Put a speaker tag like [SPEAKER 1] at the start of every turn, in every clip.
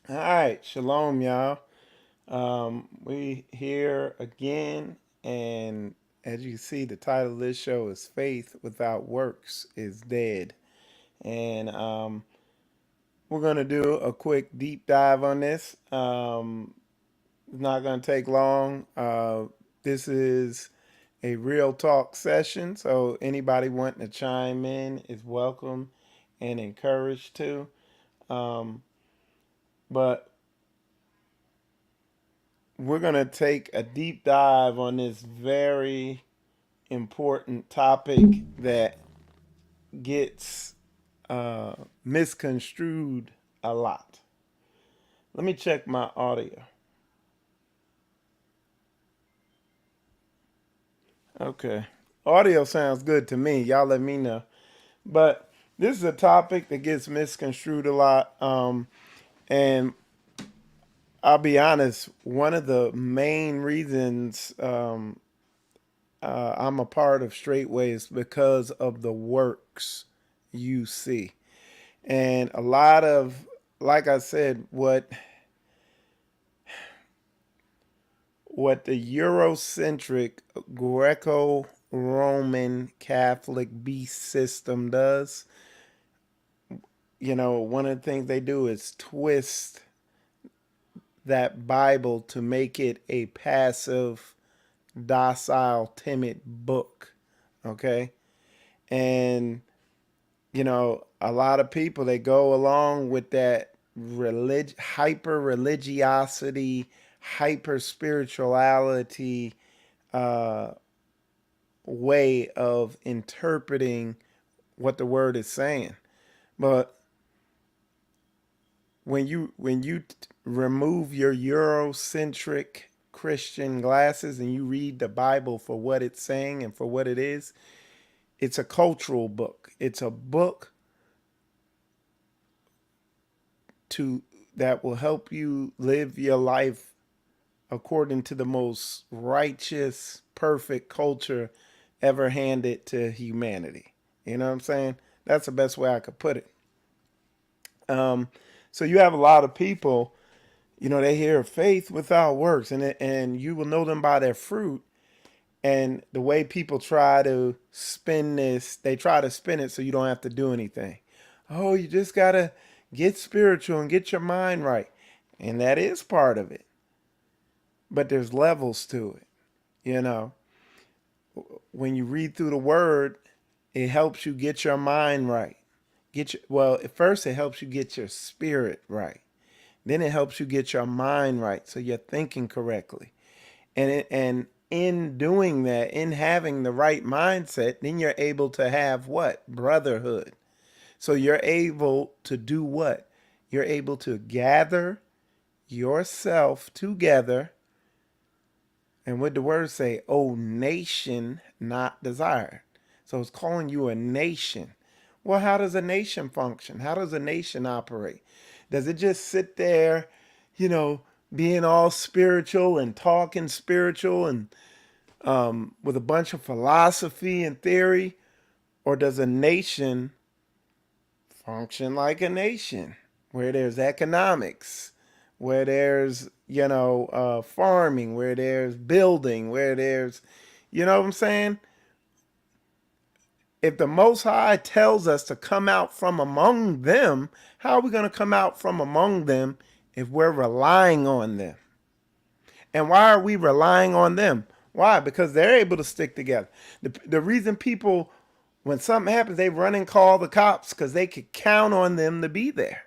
[SPEAKER 1] All right, shalom, y'all. We here again, and as you see, the title of this show is "Faith Without Works is Dead," and we're gonna do a quick deep dive on this. It's not gonna take long. This is a real talk session, so anybody wanting to chime in is welcome and encouraged to. Um, but we're going to take a deep dive on this very important topic that gets misconstrued a lot. Let me check my audio. Okay. Audio sounds good to me. Y'all let me know. But this is a topic that gets misconstrued a lot. And I'll be honest, one of the main reasons I'm a part of Straightways because of the works you see. And a lot of, like I said, what the Eurocentric Greco-Roman Catholic beast system does, one of the things they do is twist that Bible to make it a passive, docile, timid book. Okay? And a lot of people they go along with that hyper religiosity, hyper spirituality uh, way of interpreting what the word is saying. But when you remove your Eurocentric Christian glasses and you read the Bible for what it's saying and for what it is, it's a cultural book. It's a book to that will help you live your life according to the most righteous, perfect culture ever handed to humanity. You know what I'm saying? That's the best way I could put it. Um, so you have a lot of people, they hear faith without works, and you will know them by their fruit. And the way people try to spin this, they try to spin it so you don't have to do anything. Oh, you just gotta get spiritual and get your mind right, and that is part of it. But there's levels to it. You know, when you read through the word, it helps you get your mind right. At first it helps you get your spirit right. Then it helps you get your mind right so you're thinking correctly. And in doing that, in having the right mindset, then you're able to have what? Brotherhood. So you're able to do what? You're able to gather yourself together. And what the words say, oh, nation not desired. So it's calling you a nation. Well, how does a nation function? How does a nation operate? Does it just sit there, you know, being all spiritual and talking spiritual and with a bunch of philosophy and theory? Or does a nation function like a nation where there's economics, where there's, farming, where there's building, where there's, you know what I'm saying? If the Most High tells us to come out from among them, how are we going to come out from among them if we're relying on them? And why are we relying on them? Why? Because they're able to stick together. The reason people, when something happens, they run and call the cops because they could count on them to be there.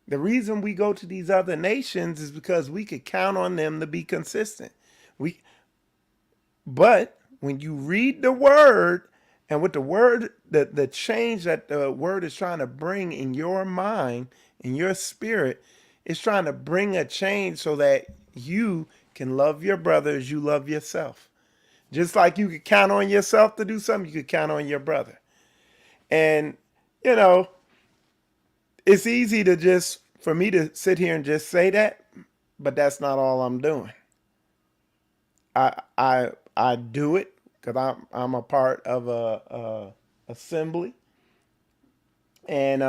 [SPEAKER 1] The reason we go to these other nations is because we could count on them to be consistent. We, but when you read the word and with the word, the change that the word is trying to bring in your mind, in your spirit, it's trying to bring a change so that you can love your brother as you love yourself. Just like you could count on yourself to do something, you could count on your brother. And, you know, it's easy to just, for me to sit here and just say that, but that's not all I'm doing. I do it because I'm a part of a assembly, and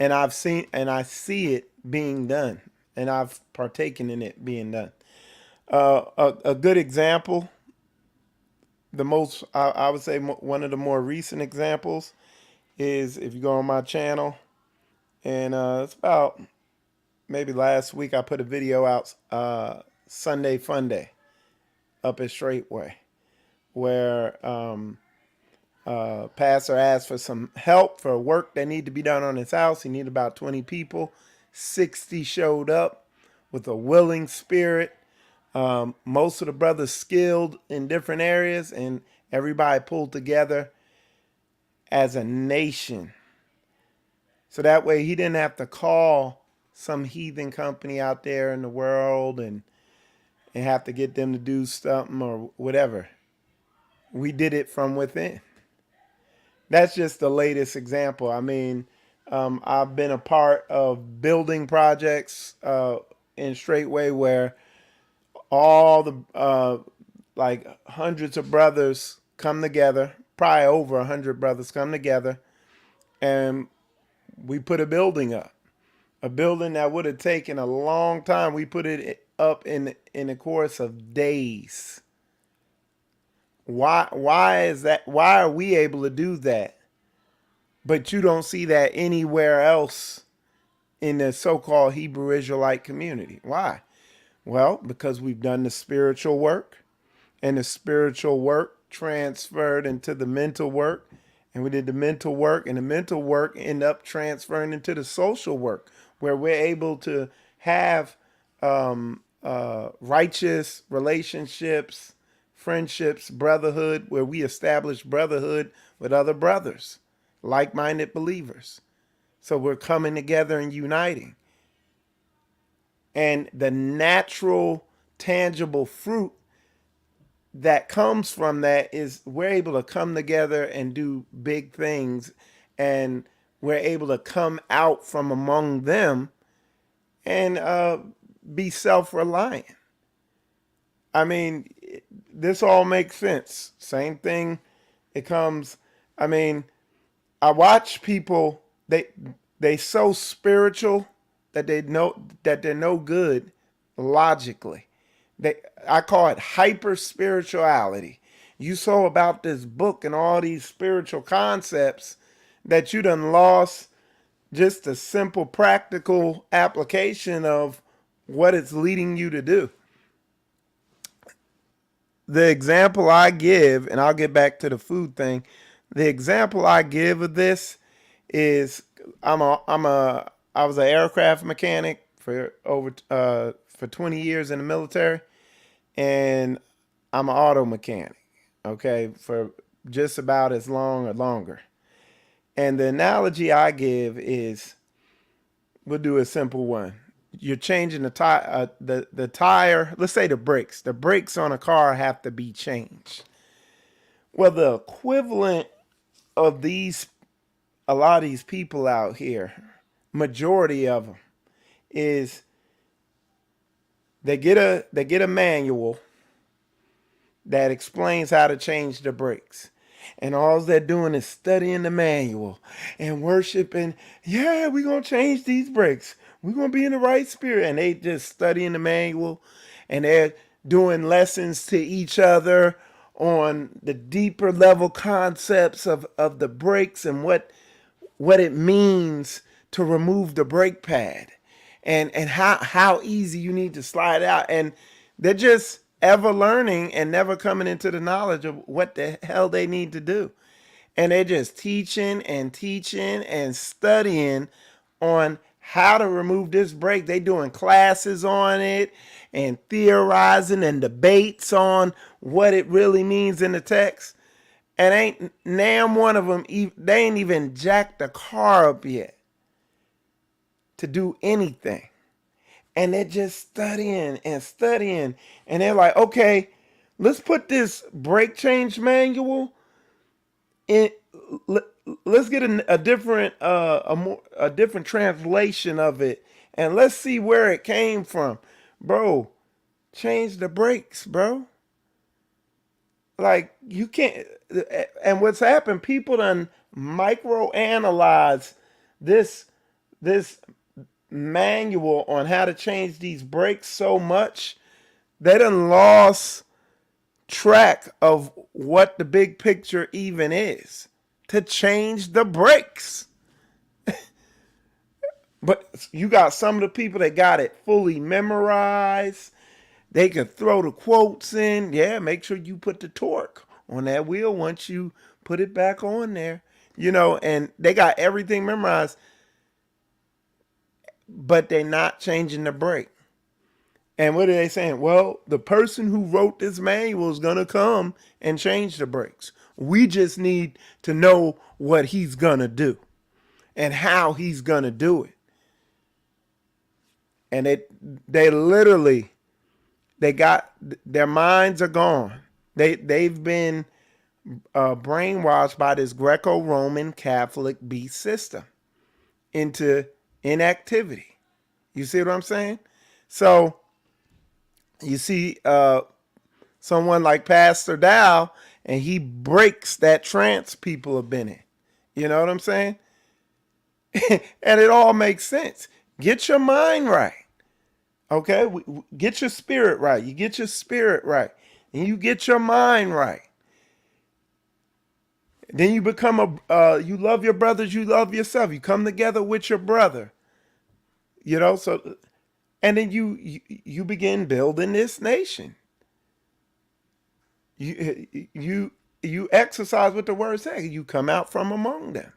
[SPEAKER 1] And I see it being done, and I've partaken in it being done. A good example, I would say one of the more recent examples is if you go on my channel, and it's about maybe last week I put a video out, Sunday Fun Day up at Straightway, where pastor asked for some help for work that needed to be done on his house. He needed about 20 people. 60 showed up with a willing spirit. Most of the brothers skilled in different areas, and everybody pulled together as a nation. So that way he didn't have to call some heathen company out there in the world and have to get them to do something or whatever. We did it from within. That's just the latest example. I mean, I've been a part of building projects in Straightway where all the like hundreds of brothers come together, probably over 100 brothers come together, and we put a building up. A building that would have taken a long time. We put it up in the course of days. Why is that? Why are we able to do that? But you don't see that anywhere else in the so-called Hebrew Israelite community. Why? Well, because we've done the spiritual work, and the spiritual work transferred into the mental work, and we did the mental work, and the mental work ended up transferring into the social work, where we're able to have righteous relationships, friendships, brotherhood, where we establish brotherhood with other brothers, like-minded believers. So we're coming together and uniting. And the natural, tangible fruit that comes from that is we're able to come together and do big things, and we're able to come out from among them and be self-reliant. I mean, this all makes sense. Same thing. It comes, I mean, I watch people, they so spiritual that they're no good logically. I call it hyper spirituality. You so about this book and all these spiritual concepts that you done lost just a simple practical application of what it's leading you to do. The example I give, and I'll get back to the food thing. The example I give of this is I was an aircraft mechanic for for 20 years in the military, and I'm an auto mechanic, okay, for just about as long or longer. And the analogy I give is, we'll do a simple one. You're changing the tire. Let's say the brakes. The brakes on a car have to be changed. Well, the equivalent of a lot of these people out here, majority of them, is they get a manual that explains how to change the brakes. And all they're doing is studying the manual and worshiping. Yeah, we're going to change these brakes. We're going to be in the right spirit. And they just studying the manual, and they're doing lessons to each other on the deeper level concepts of the brakes and what it means to remove the brake pad, and how easy you need to slide out. And they're just ever learning and never coming into the knowledge of what the hell they need to do. And they're just teaching and studying on how to remove this brake. They doing classes on it and theorizing and debates on what it really means in the text. And ain't damn one of them, they ain't even jacked the car up yet to do anything. And they're just studying and studying. And they're like, okay, let's put this brake change manual in. Let's get a different a different translation of it, and let's see where it came from. Bro, change the brakes, bro. Like, you can't. And what's happened, people done micro analyze this this manual on how to change these brakes so much, they done lost track of what the big picture even is to change the brakes. But you got some of the people that got it fully memorized. They can throw the quotes in. Yeah, make sure you put the torque on that wheel once you put it back on there. And they got everything memorized, but they're not changing the brake. And what are they saying? Well, the person who wrote this manual is going to come and change the brakes. We just need to know what he's going to do and how he's going to do it. And they literally, they got, their minds are gone. They've been brainwashed by this Greco-Roman Catholic beast system into inactivity. You see what I'm saying? So you see someone like Pastor Dow, and he breaks that trance people have been in. You know what I'm saying? And it all makes sense. Get your mind right. Okay? Get your spirit right. You get your spirit right. And you get your mind right. Then you become you love your brothers, you love yourself. You come together with your brother. So, and then you begin building this nation. You exercise what the word says. You come out from among them.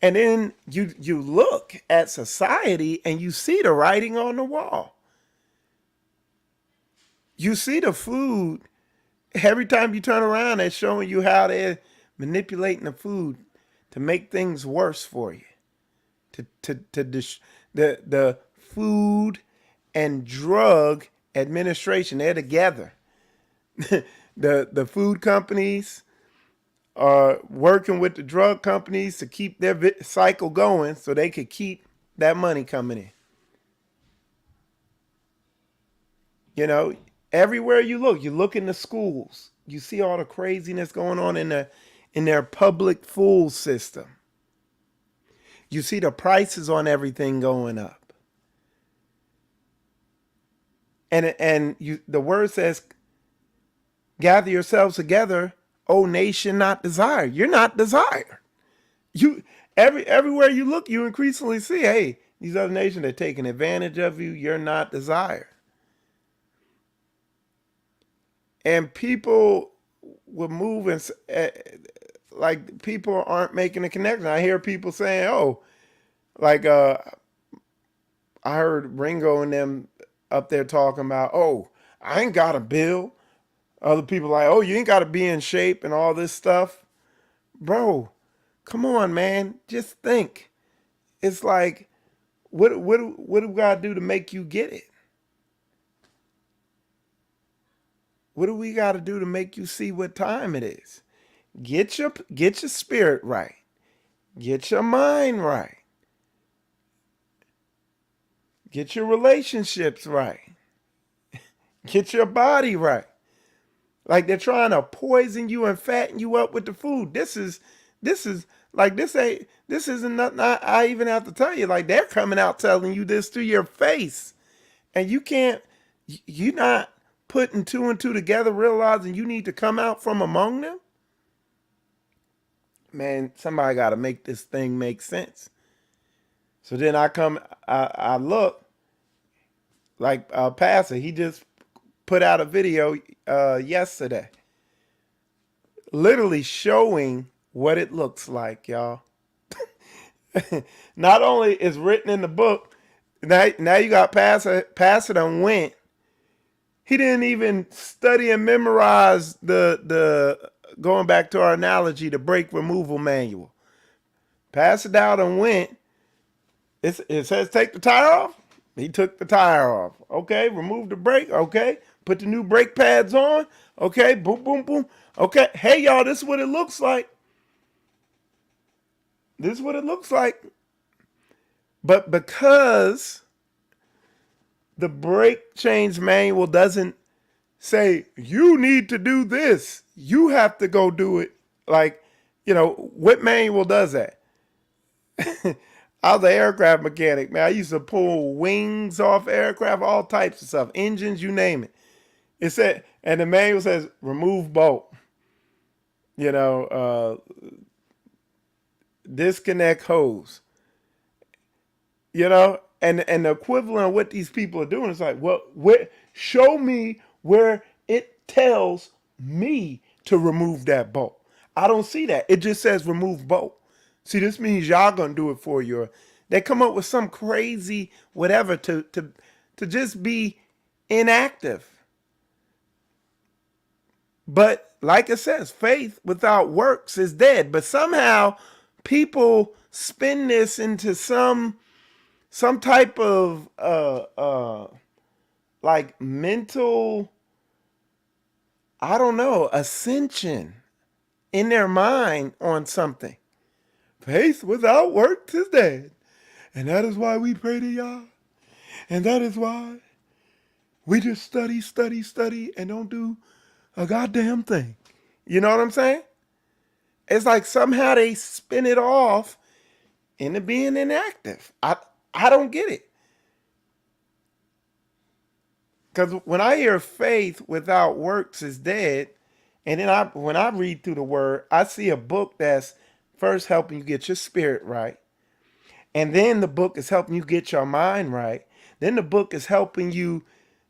[SPEAKER 1] And then you look at society and you see the writing on the wall. You see the food. Every time you turn around, they're showing you how they're manipulating the food to make things worse for you. The Food and Drug Administration, they're together. The food companies are working with the drug companies to keep their cycle going so they could keep that money coming in. Everywhere you look in the schools, you see all the craziness going on in their public food system. You see the prices on everything going up. And the word says, gather yourselves together, O nation not desired. You're not desired. Everywhere you look, you increasingly see, hey, these other nations are taking advantage of you. You're not desired. And people would move and like people aren't making a connection. I hear people saying, oh, like I heard Ringo and them up there talking about, oh, I ain't got a bill. Other people like, oh, you ain't got to be in shape and all this stuff. Bro, come on, man. Just think. It's like, what do we got to do to make you get it? What do we got to do to make you see what time it is? Get your spirit right. Get your mind right. Get your relationships right. Get your body right. Like they're trying to poison you and fatten you up with the food. This isn't nothing I even have to tell you. Like they're coming out telling you this to your face. And you're not putting two and two together, realizing you need to come out from among them. Man, somebody got to make this thing make sense. So then I look like Pastor, he just put out a video yesterday, literally showing what it looks like, y'all. Not only is written in the book, now you got Pastor done went. He didn't even study and memorize the going back to our analogy, the brake removal manual. Pastor Dowden went. It says take the tire off. He took the tire off. Okay, remove the brake. Okay, put the new brake pads on. Okay, boom, boom, boom. Okay, hey y'all, this is what it looks like. This is what it looks like. But because the brake change manual doesn't say you need to do this, you have to go do it. Like, what manual does that? I was an aircraft mechanic, man. I used to pull wings off aircraft, all types of stuff, engines, you name it. It said, and the manual says remove bolt, you know, disconnect hose, you know, and the equivalent of what these people are doing is like, well, show me where it tells me to remove that bolt. I don't see that. It just says remove bolt. See, this means y'all gonna do it for you. They come up with some crazy whatever to just be inactive. But like it says, faith without works is dead. But somehow people spin this into some type of like mental, I don't know, ascension in their mind on something. Faith without works is dead. And that is why we pray to Yah. And that is why we just study, and don't do a goddamn thing. You know what I'm saying? It's like somehow they spin it off into being inactive. I don't get it. Because when I hear faith without works is dead, and then when I read through the word, I see a book that's first helping you get your spirit right. And then the book is helping you get your mind right. Then the book is helping you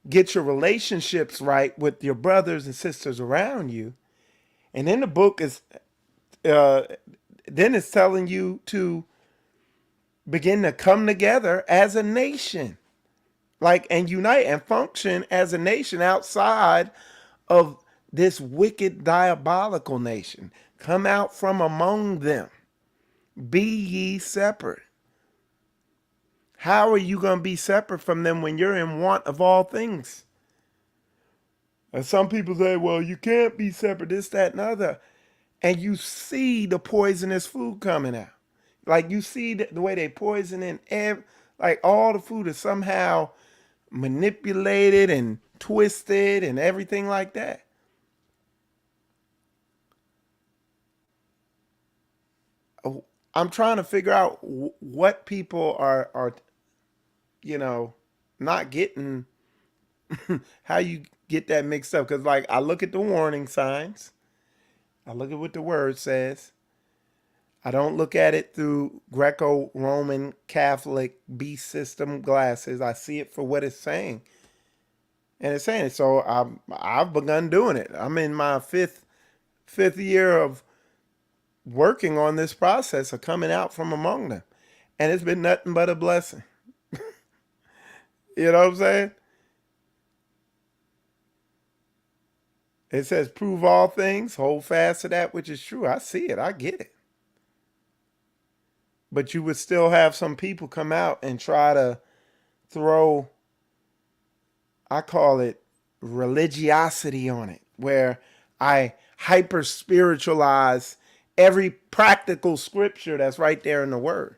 [SPEAKER 1] get your relationships right with your brothers and sisters around you. And then the book is then it's telling you to begin to come together as a nation, like, and unite and function as a nation outside of this wicked, diabolical nation. Come out from among them. Be ye separate. How are you going to be separate from them when you're in want of all things? And some people say, well, you can't be separate, this, that, and other. And you see the poisonous food coming out. Like you see the way they poison in like all the food is somehow manipulated and twisted and everything like that. I'm trying to figure out what people are you know, not getting how you get that mixed up. Because, like, I look at the warning signs, I look at what the word says. I don't look at it through Greco-Roman Catholic beast system glasses. I see it for what it's saying. And it's saying it. So I've begun doing it. I'm in my fifth year of working on this process of coming out from among them. And it's been nothing but a blessing. You know what I'm saying? It says, prove all things, hold fast to that which is true. I see it. I get it. But you would still have some people come out and try to throw, I call it religiosity on it, where I hyper spiritualize every practical scripture that's right there in the word.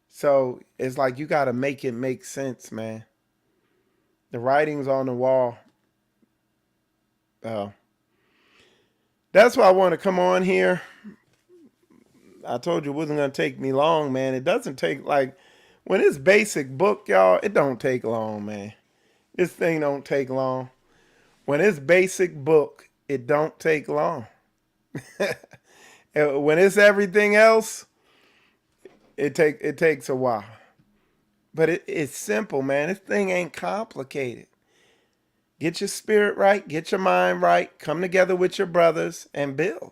[SPEAKER 1] So it's like you got to make it make sense, man. The writing's on the wall. That's why I want to come on here. I told you it wasn't going to take me long, man. It doesn't take, like, when it's basic book, y'all, it don't take long, man. This thing don't take long. When it's basic book, it don't take long. When it's everything else, it takes a while. But it's simple, man. This thing ain't complicated. Get your spirit right, get your mind right, come together with your brothers and build.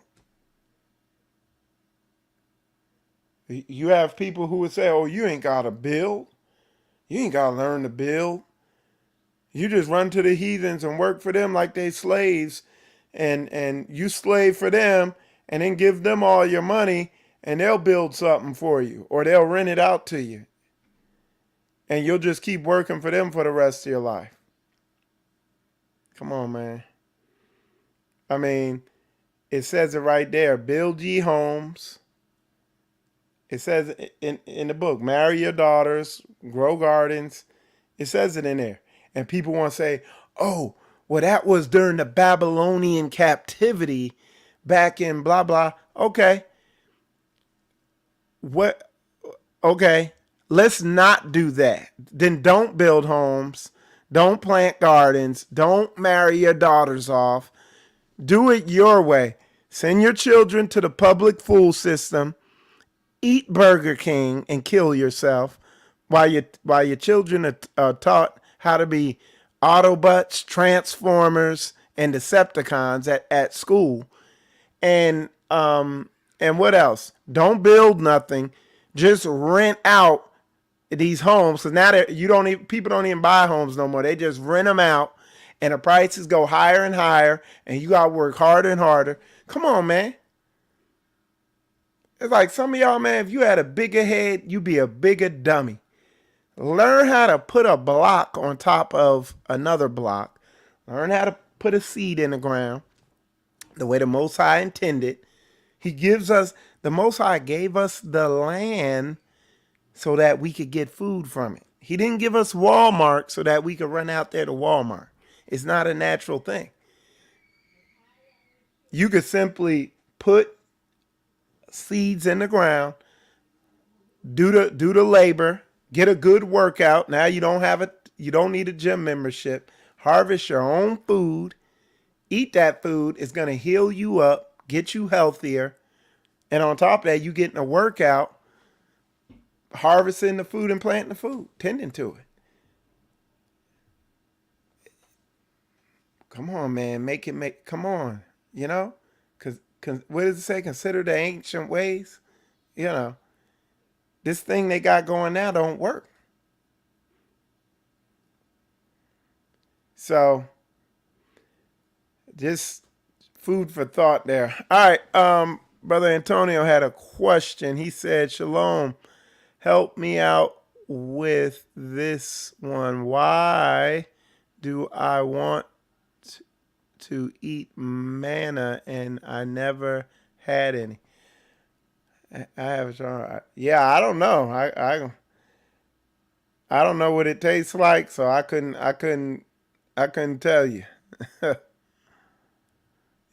[SPEAKER 1] You have people who would say, oh, you ain't got to build. You ain't got to learn to build. You just run to the heathens and work for them like they slaves, and you slave for them, and then give them all your money, and they'll build something for you, or they'll rent it out to you. And you'll just keep working for them for the rest of your life. Come on, man. I mean, it says it right there. Build ye homes. It says in the book, marry your daughters, grow gardens. It says it in there. And people want to say, oh, well, that was during the Babylonian captivity back in blah, blah. Okay. what? Okay, let's not do that. Then don't build homes. Don't plant gardens. Don't marry your daughters off. Do it your way. Send your children to the public school system. Eat Burger King and kill yourself while your children are taught how to be Autobots, Transformers, and Decepticons at school. And and what else? Don't build nothing. Just rent out these homes. So now that you don't even people don't even buy homes no more. They just rent them out, and the prices go higher and higher, and you gotta work harder and harder. Come on, man. It's like some of y'all, man, if you had a bigger head, you'd be a bigger dummy. Learn how to put a block on top of another block. Learn how to put a seed in the ground the way the Most High intended. The Most High gave us the land so that we could get food from it. He didn't give us Walmart so that we could run out there to Walmart. It's not a natural thing. You could simply put seeds in the ground, do the labor, get a good workout. Now you don't need a gym membership. Harvest your own food. Eat that food. It's going to heal you up, get you healthier. And on top of that, you getting a workout, harvesting the food and planting the food, tending to it. Come on, man. Come on. You know? Because what does it say? Consider the ancient ways. You know, this thing they got going now don't work. So just food for thought there. All right. Brother Antonio had a question. He said, Shalom, help me out with this one. Why do I want to eat manna and I never had any? I have yeah, I don't know. I don't know what it tastes like, so I couldn't tell you.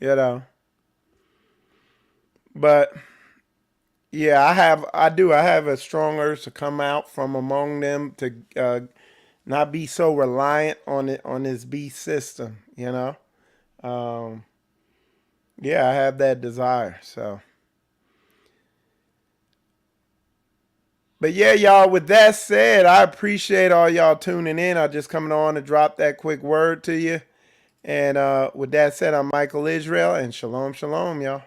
[SPEAKER 1] You know. But yeah, I have a strong urge to come out from among them to not be so reliant on this beast system, you know. Um, yeah, I have that desire. So, but yeah, y'all. With that said, I appreciate all y'all tuning in. I just coming on to drop that quick word to you. And with that said, I'm Michael Israel, and shalom, shalom, y'all.